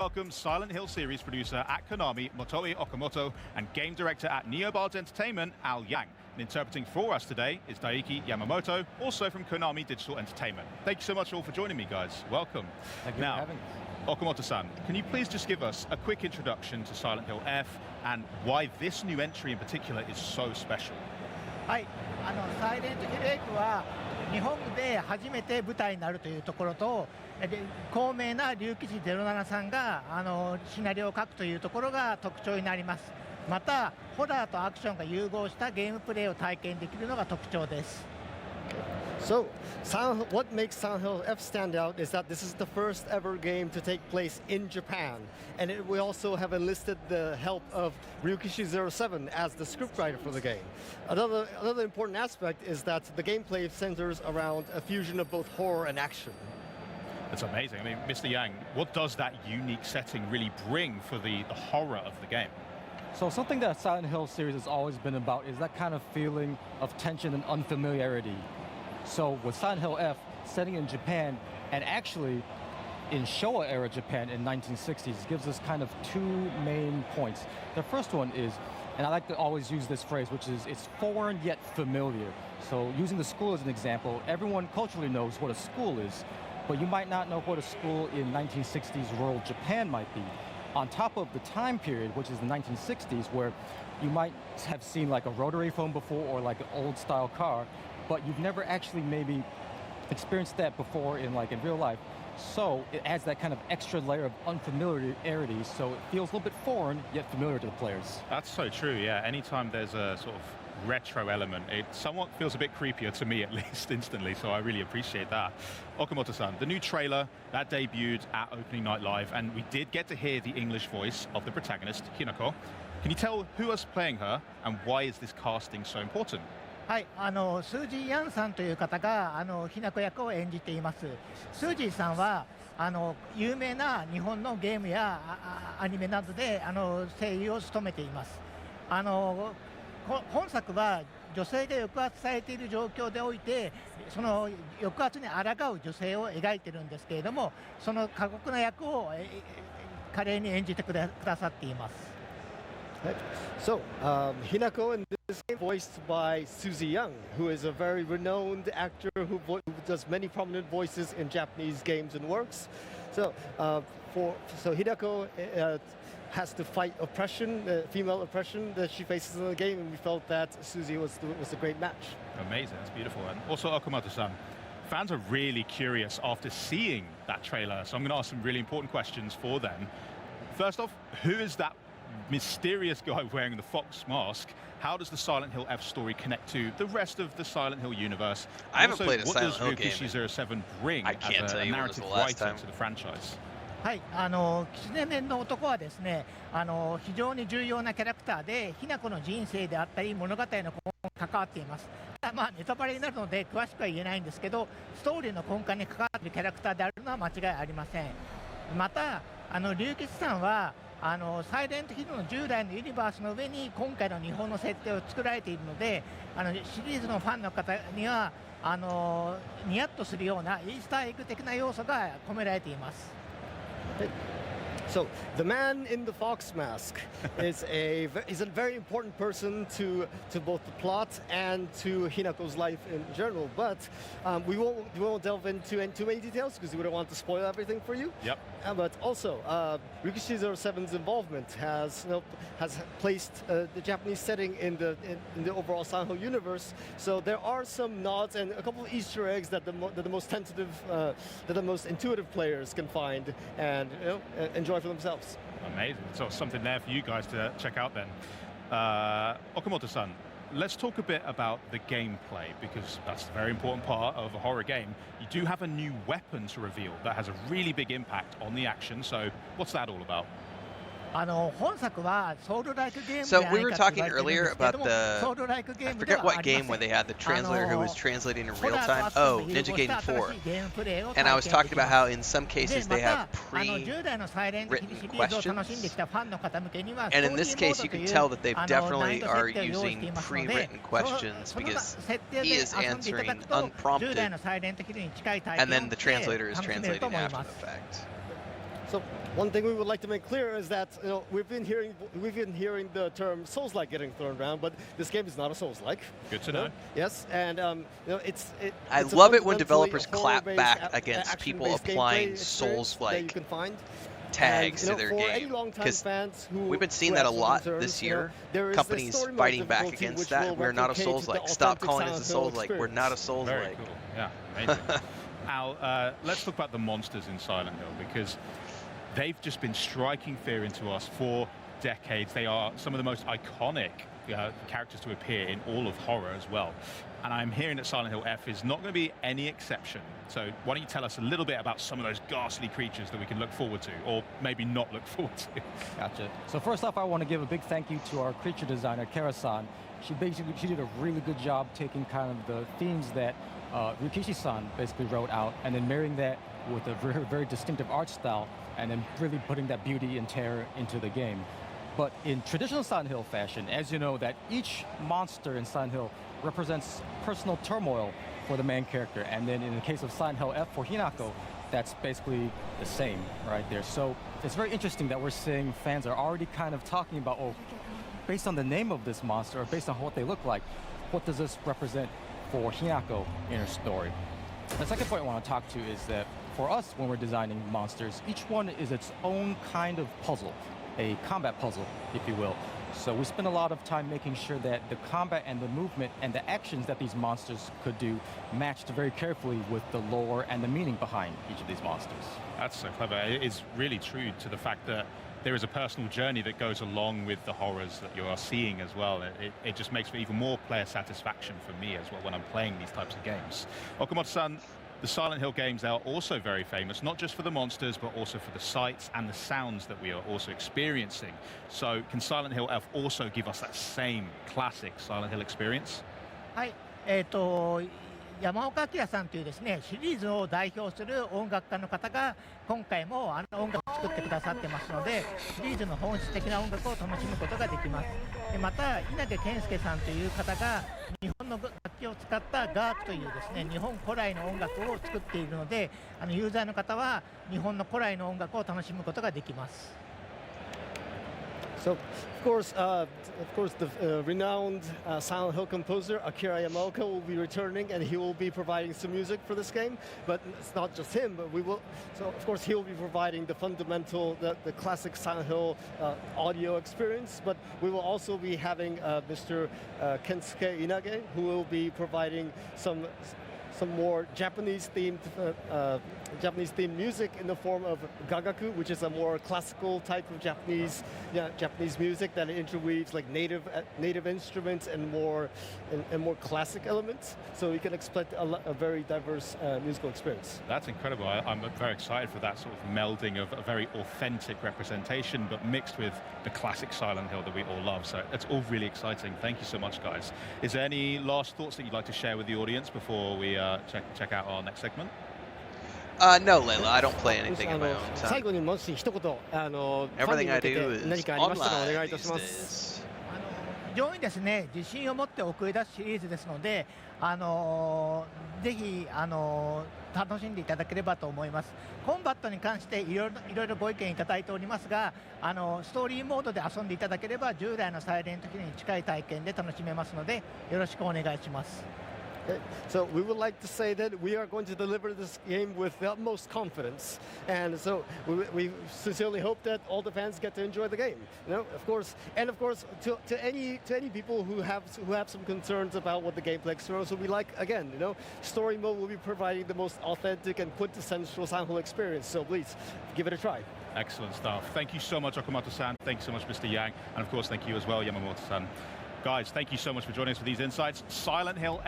Welcome Silent Hill series producer at Konami, Motoi Okamoto, and game director at Neobards Entertainment, Al Yang. And interpreting for us today is Daiki Yamamoto, also from Konami Digital Entertainment. Thank you so much all for joining me, guys. Welcome. Thank you for having us. Okamoto-san, can you please just give us a quick introduction to Silent Hill F and why this new entry in particular is so special? はい、サイレントヒル F は日本で初めて舞台になるというところと、高名な竜騎士07さんがシナリオを書くというところが特徴になります。また、ホラーとアクションが融合したゲームプレイを体験できるのが特徴です。So, what makes Silent Hill F stand out is that this is the first ever game to take place in Japan. And we also have enlisted the help of Ryukishi07 as the scriptwriter for the game. Another important aspect is that the gameplay centers around a fusion of both horror and action. That's amazing. I mean, Mr. Yang, what does that unique setting really bring for the horror of the game? So something that Silent Hill series has always been about is that kind of feeling of tension and unfamiliarity. So with Silent Hill F setting in Japan and actually in Showa era Japan in 1960s gives us kind of two main points. The first one is, and I like to always use this phrase, which is it's foreign yet familiar. So using the school as an example, everyone culturally knows what a school is, but you might not know what a school in 1960s rural Japan might be. On top of the time period, which is the 1960s, where you might have seen like a rotary phone before or like an old style car, but you've never actually maybe experienced that before in real life. So it adds that kind of extra layer of unfamiliarity, so it feels a little bit foreign yet familiar to the players. That's so true, yeah. Anytime there's a sort of retro element, it somewhat feels a bit creepier to me at least instantly, so I really appreciate that. Okamoto-san, the new trailer, that debuted at Opening Night Live, and we did get to hear the English voice of the protagonist, Hinako. Can you tell who is playing her, and why is this casting so important? はい、スージー・ヤンさんという方がひなこ役を演じています。スージーさんは有名な日本のゲームやアニメなどで声優を務めています。本作は女性が抑圧されている状況でおいて、その抑圧に抗う女性を描いているんですけれども、その過酷な役を華麗に演じてくださっています。So, Hinako in this game voiced by Suzy Young, who is a very renowned actor who does many prominent voices in Japanese games and works. So, Hinako has to fight oppression, female oppression that she faces in the game, and we felt that Suzy was a great match. Amazing, that's beautiful. And also Okamoto-san, fans are really curious after seeing that trailer, so I'm going to ask some really important questions for them. First off, who is that mysterious guy wearing the fox mask? How does the Silent Hill F story connect to the rest of the Silent Hill universe? I haven't played a Silent Hill game. What does Ryukishi07 bring as a narrative writer to the franchise? はい、キツネ面の男はですね、非常に重要なキャラクターで、ひなこの人生であったり物語の根幹に関わっています。まあネタバレになるので詳しくは言えないんですけど、ストーリーの根幹に関わっているキャラクターであるのは間違いありません。また龍吉さんはサイレントヒルの従来のユニバースの上に今回の日本の設定を作られているので、シリーズのファンの方にはニヤッとするようなイースターエッグ的な要素が込められています。So the man in the fox mask is a very important person to both the plot and to Hinako's life in general. But we won't delve into too many details because we don't want to spoil everything for you. Yep. But also, Ryukishi07's involvement has placed the Japanese setting in the overall Silent Hill universe. So there are some nods and a couple of Easter eggs that the most tentative, that the most intuitive players can find and enjoy for themselves. Amazing. So something there for you guys to check out then. Okamoto-san, let's talk a bit about the gameplay, because that's a very important part of a horror game. You do have a new weapon to reveal that has a really big impact on the action, so what's that all about? So we were talking earlier about I forget what game when they had the translator who was translating in real time. Oh, Ninja Gaiden 4. And I was talking about how in some cases they have pre-written questions. And in this case you can tell that they definitely are using pre-written questions because he is answering unprompted and then the translator is translating after the fact. So One thing we would like to make clear is that we've been hearing the term Souls-like getting thrown around, but this game is not a Souls-like. Good to know. Yes, and I love it when developers clap back against people applying Souls-like tags to their game, because we've been seeing that a lot this year. Companies fighting back against that. We're not a Souls-like. Stop calling us a Souls-like. We're not a Souls-like. Very cool. Yeah, amazing. Al, let's talk about the monsters in Silent Hill, because they've just been striking fear into us for decades. They are some of the most iconic characters to appear in all of horror as well. And I'm hearing that Silent Hill F is not going to be any exception. So why don't you tell us a little bit about some of those ghastly creatures that we can look forward to, or maybe not look forward to? Gotcha. So first off, I want to give a big thank you to our creature designer, Kara-san. She did a really good job taking kind of the themes that Ryukishi-san basically wrote out, and then marrying that with a very, very distinctive art style, and then really putting that beauty and terror into the game. But in traditional Silent Hill fashion, as you know, that each monster in Silent Hill represents personal turmoil for the main character. And then in the case of Silent Hill F for Hinako, that's basically the same right there. So it's very interesting that we're seeing fans are already kind of talking about, oh, based on the name of this monster, or based on what they look like, what does this represent for Hinako in her story? The second point I want to talk to is that for us, when we're designing monsters, each one is its own kind of puzzle, a combat puzzle, if you will. So we spend a lot of time making sure that the combat and the movement and the actions that these monsters could do matched very carefully with the lore and the meaning behind each of these monsters. That's so clever. It is really true to the fact that there is a personal journey that goes along with the horrors that you are seeing as well. It just makes for even more player satisfaction for me as well when I'm playing these types of games. Okamoto-san, the Silent Hill games, they are also very famous, not just for the monsters, but also for the sights and the sounds that we are also experiencing. So can Silent Hill F also give us that same classic Silent Hill experience? はい、山岡明さんというですね、シリーズを代表する音楽家の方が今回も音楽を作ってくださってますので、シリーズの本質的な音楽を楽しむことができます。でまた稲毛健介さんという方が日本の楽器を使ったガークというですね、日本古来の音楽を作っているので、ユーザーの方は日本の古来の音楽を楽しむことができます。So, of course, the renowned Silent Hill composer Akira Yamaoka will be returning, and he will be providing some music for this game. But it's not just him, but we will. So, of course, he will be providing the fundamental, the classic Silent Hill audio experience. But we will also be having Mr. Kensuke Inage, who will be providing some more Japanese-themed music in the form of gagaku, which is a more classical type of Japanese music that interweaves like native instruments and more classic elements. So you can expect a very diverse musical experience. That's incredible. I'm very excited for that sort of melding of a very authentic representation, but mixed with the classic Silent Hill that we all love. So it's all really exciting. Thank you so much, guys. Is there any last thoughts that you'd like to share with the audience before we check out our next segment? No, Layla, I don't play anything in my own time. 最後にもし一言Everything I do is 何かありましたらお願いいたしま online す。 these days. 非常にですね、自信を持って送り出すシリーズですので、ぜひ楽しんでいただければと思います。コンバットに関していろいろご意見いただいておりますが、ストーリーモードで遊んでいただければ従来のサイレントヒルに近い体験で楽しめますので、よろしくお願いします。 Okay. So we would like to say that we are going to deliver this game with the utmost confidence, and so we sincerely hope that all the fans get to enjoy the game. Of course, to any people who have some concerns about what the gameplay experience will be like, again, story mode will be providing the most authentic and quintessential Silent Hill experience. So please give it a try. Excellent stuff. Thank you so much, Okamoto-san. Thank you so much, Mr. Yang. And of course, thank you as well, Yamamoto-san. Guys, thank you so much for joining us for these insights. Silent Hill